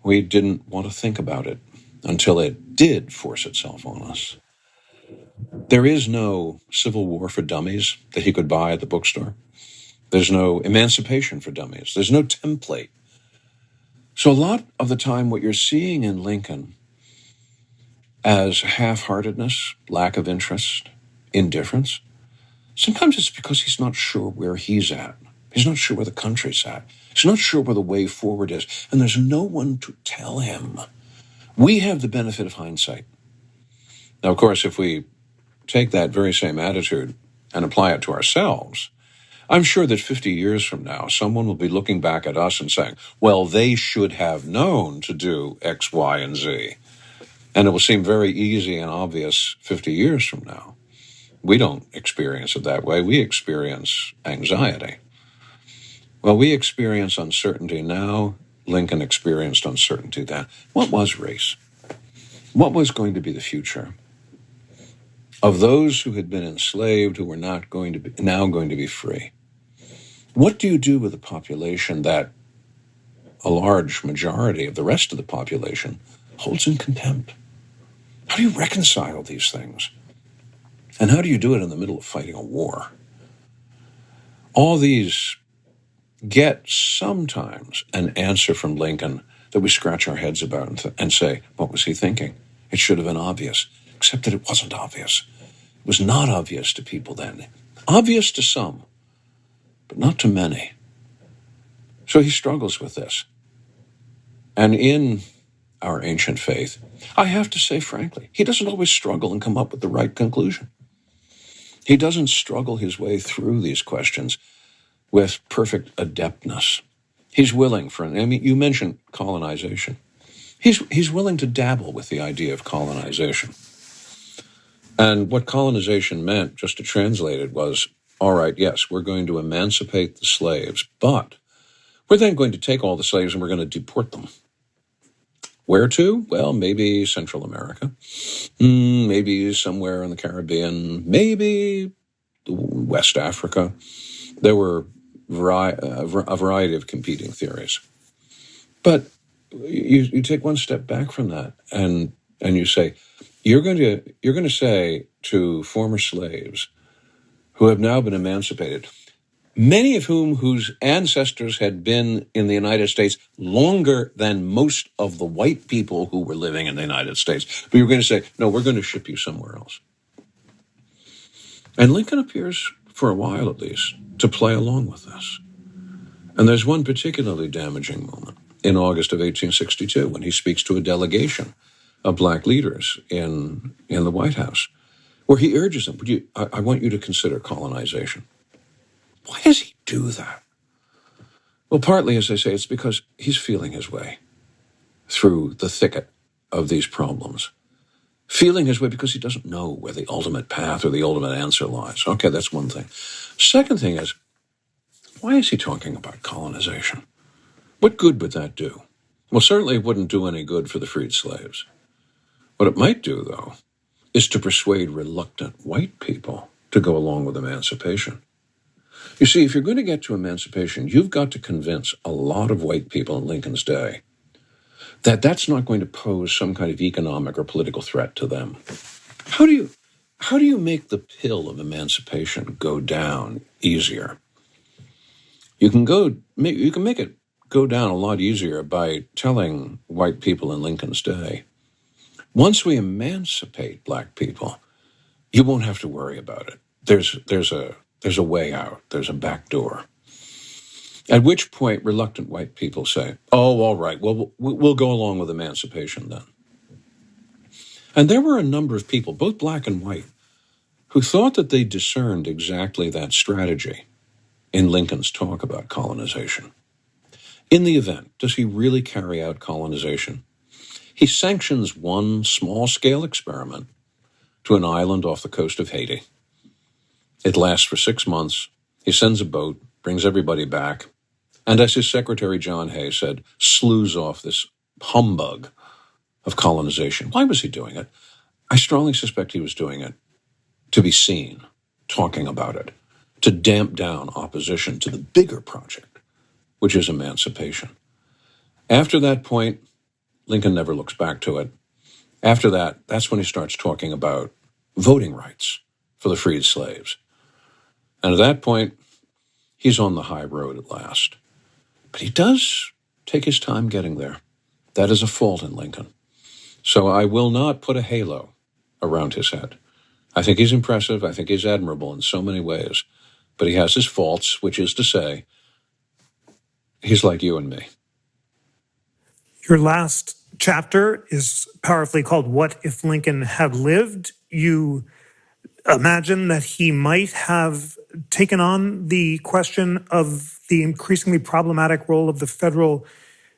we didn't want to think about it until it did force itself on us. There is no Civil War for dummies that he could buy at the bookstore. There's no emancipation for dummies. There's no template. So a lot of the time what you're seeing in Lincoln as half-heartedness, lack of interest, indifference, sometimes it's because he's not sure where he's at. He's not sure where the country's at. He's not sure where the way forward is. And there's no one to tell him. We have the benefit of hindsight. Now, of course, if we take that very same attitude and apply it to ourselves, I'm sure that 50 years from now, someone will be looking back at us and saying, well, they should have known to do X, Y, and Z. And it will seem very easy and obvious 50 years from now. We don't experience it that way. We experience anxiety. Well, we experience uncertainty now. Lincoln experienced uncertainty then. What was race? What was going to be the future of those who had been enslaved, who were now going to be free? What do you do with a population that a large majority of the rest of the population holds in contempt? How do you reconcile these things? And how do you do it in the middle of fighting a war? All these get sometimes an answer from Lincoln that we scratch our heads about and say, what was he thinking? It should have been obvious, except that it wasn't obvious. It was not obvious to people then. Obvious to some, but not to many. So he struggles with this. And in our ancient faith, I have to say frankly, he doesn't always struggle and come up with the right conclusion. He doesn't struggle his way through these questions with perfect adeptness. He's willing you mentioned colonization. He's willing to dabble with the idea of colonization. And what colonization meant, just to translate it, was, all right, yes, we're going to emancipate the slaves, but we're then going to take all the slaves and we're going to deport them. Where to? Well, maybe Central America, maybe somewhere in the Caribbean, maybe West Africa. There were a variety of competing theories. But you take one step back from that and you say, you're going to say to former slaves who have now been emancipated, many of whose ancestors had been in the United States longer than most of the white people who were living in the United States. But you're going to say, no, we're going to ship you somewhere else. And Lincoln appears, for a while at least, to play along with this. And there's one particularly damaging moment in August of 1862 when he speaks to a delegation of black leaders in the White House, where he urges them, I want you to consider colonization. Why does he do that? Well, partly, as I say, it's because he's feeling his way through the thicket of these problems. Feeling his way because he doesn't know where the ultimate path or the ultimate answer lies. Okay, that's one thing. Second thing is, why is he talking about colonization? What good would that do? Well, certainly it wouldn't do any good for the freed slaves. What it might do, though, is to persuade reluctant white people to go along with emancipation. You see, if you're going to get to emancipation, you've got to convince a lot of white people in Lincoln's day that that's not going to pose some kind of economic or political threat to them. How do you make the pill of emancipation go down easier? You can make it go down a lot easier by telling white people in Lincoln's day, once we emancipate black people, you won't have to worry about it. There's a way out. There's a back door. At which point, reluctant white people say, oh, all right, well, we'll go along with emancipation then. And there were a number of people, both black and white, who thought that they discerned exactly that strategy in Lincoln's talk about colonization. In the event, does he really carry out colonization? He sanctions one small-scale experiment to an island off the coast of Haiti. It lasts for 6 months. He sends a boat, brings everybody back, and as his secretary, John Hay, said, slews off this humbug of colonization. Why was he doing it? I strongly suspect he was doing it to be seen, talking about it, to damp down opposition to the bigger project, which is emancipation. After that point, Lincoln never looks back to it. After that, that's when he starts talking about voting rights for the freed slaves. And at that point, he's on the high road at last. But he does take his time getting there. That is a fault in Lincoln. So I will not put a halo around his head. I think he's impressive. I think he's admirable in so many ways. But he has his faults, which is to say, he's like you and me. Your last chapter is powerfully called What If Lincoln Had Lived? You imagine that he might have taken on the question of the increasingly problematic role of the federal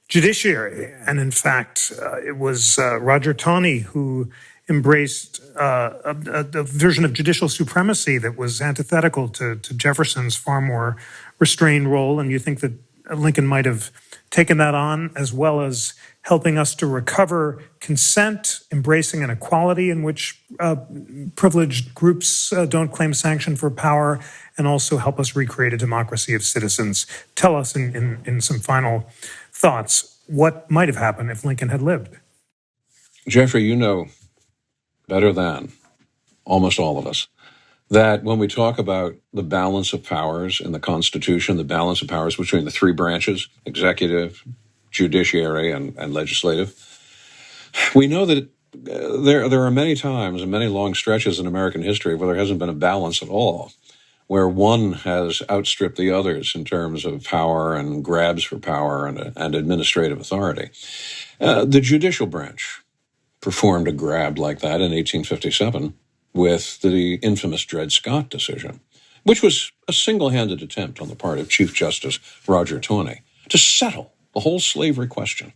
judiciary. And in fact, it was Roger Taney who embraced a version of judicial supremacy that was antithetical to Jefferson's far more restrained role. And you think that Lincoln might have taken that on, as well as helping us to recover consent, embracing an equality in which privileged groups don't claim sanction for power, and also help us recreate a democracy of citizens. Tell us in some final thoughts what might have happened if Lincoln had lived. Jeffrey, you know better than almost all of us that when we talk about the balance of powers in the Constitution, the balance of powers between the three branches, executive, judiciary, and legislative, we know that there are many times and many long stretches in American history where there hasn't been a balance at all, where one has outstripped the others in terms of power and grabs for power and administrative authority. The judicial branch performed a grab like that in 1857 with the infamous Dred Scott decision, which was a single-handed attempt on the part of Chief Justice Roger Taney to settle the whole slavery question.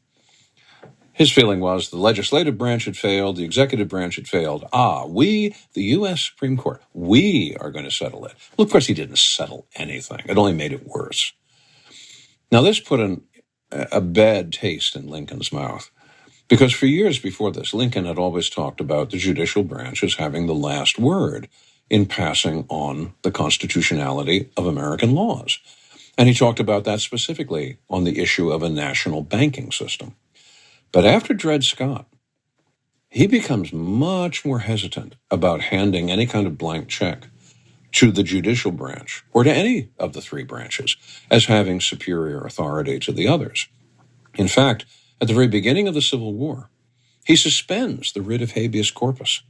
His feeling was the legislative branch had failed, the executive branch had failed. We, the U.S. Supreme Court, we are going to settle it. Well, of course, he didn't settle anything. It only made it worse. Now, this put a bad taste in Lincoln's mouth, because for years before this, Lincoln had always talked about the judicial branch as having the last word in passing on the constitutionality of American laws. And he talked about that specifically on the issue of a national banking system. But after Dred Scott, he becomes much more hesitant about handing any kind of blank check to the judicial branch or to any of the three branches as having superior authority to the others. In fact, at the very beginning of the Civil War, he suspends the writ of habeas corpus.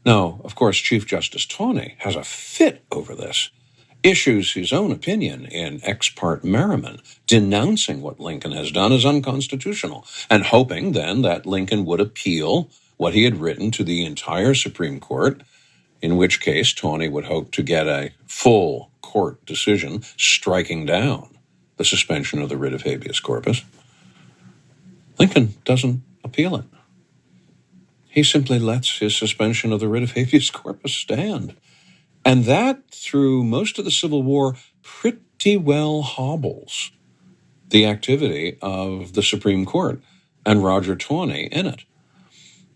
Now, of course, Chief Justice Taney has a fit over this, issues his own opinion in Ex parte Merriman, denouncing what Lincoln has done as unconstitutional, and hoping then that Lincoln would appeal what he had written to the entire Supreme Court, in which case Taney would hope to get a full court decision striking down the suspension of the writ of habeas corpus. Lincoln doesn't appeal it. He simply lets his suspension of the writ of habeas corpus stand. And that, through most of the Civil War, pretty well hobbles the activity of the Supreme Court and Roger Taney in it.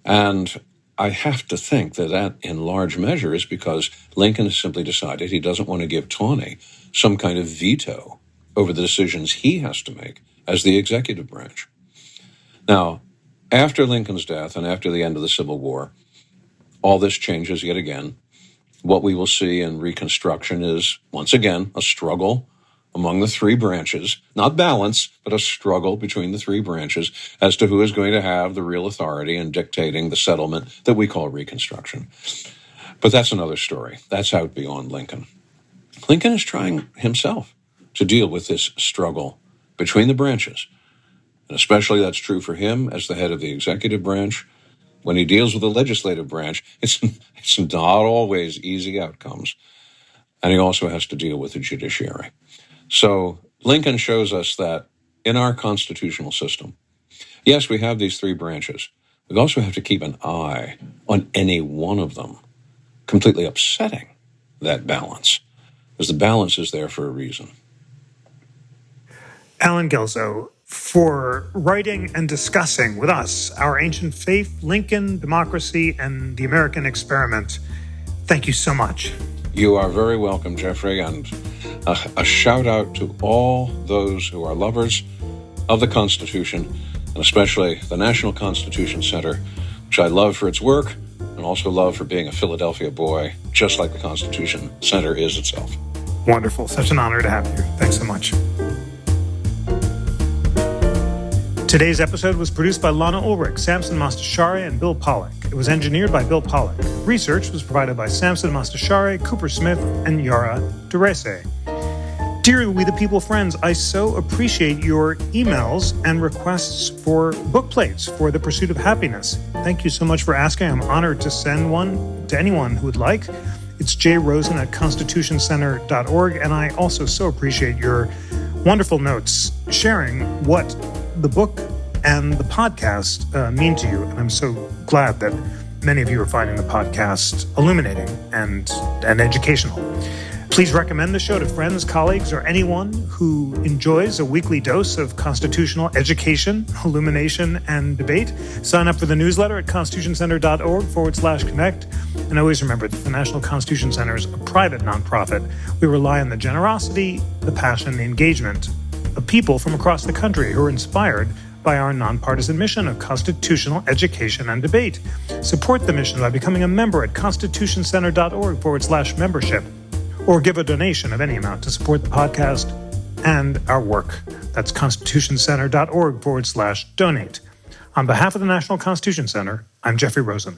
And I have to think that in large measure is because Lincoln has simply decided he doesn't want to give Taney some kind of veto over the decisions he has to make as the executive branch. Now, after Lincoln's death and after the end of the Civil War, all this changes yet again. What we will see in Reconstruction is, once again, a struggle among the three branches, not balance, but a struggle between the three branches as to who is going to have the real authority in dictating the settlement that we call Reconstruction. But that's another story. That's out beyond Lincoln. Lincoln is trying himself to deal with this struggle between the branches. And especially that's true for him as the head of the executive branch. When he deals with the legislative branch, it's not always easy outcomes. And he also has to deal with the judiciary. So Lincoln shows us that in our constitutional system, yes, we have these three branches. We also have to keep an eye on any one of them completely upsetting that balance, because the balance is there for a reason. Allen Guelzo, for writing and discussing with us our ancient faith, Lincoln, democracy, and the American experiment. Thank you so much. You are very welcome, Jeffrey, and a shout out to all those who are lovers of the Constitution, and especially the National Constitution Center, which I love for its work and also love for being a Philadelphia boy, just like the Constitution Center is itself. Wonderful. Such an honor to have you. Thanks so much. Today's episode was produced by Lana Ulrich, Samson Mastashari, and Bill Pollack. It was engineered by Bill Pollack. Research was provided by Samson Mastashari, Cooper Smith, and Yara Durese. Dear We the People friends, I so appreciate your emails and requests for book plates for The Pursuit of Happiness. Thank you so much for asking. I'm honored to send one. to anyone who would like. It's Rosen at constitutioncenter.org. And I also so appreciate your wonderful notes sharing what the book and the podcast mean to you. And I'm so glad that many of you are finding the podcast illuminating and educational. Please recommend the show to friends, colleagues, or anyone who enjoys a weekly dose of constitutional education, illumination, and debate. Sign up for the newsletter at constitutioncenter.org/connect. And always remember that the National Constitution Center is a private nonprofit. We rely on the generosity, the passion, the engagement of people from across the country who are inspired by our nonpartisan mission of constitutional education and debate. Support the mission by becoming a member at constitutioncenter.org/membership. Or give a donation of any amount to support the podcast and our work. That's constitutioncenter.org/donate. On behalf of the National Constitution Center, I'm Jeffrey Rosen.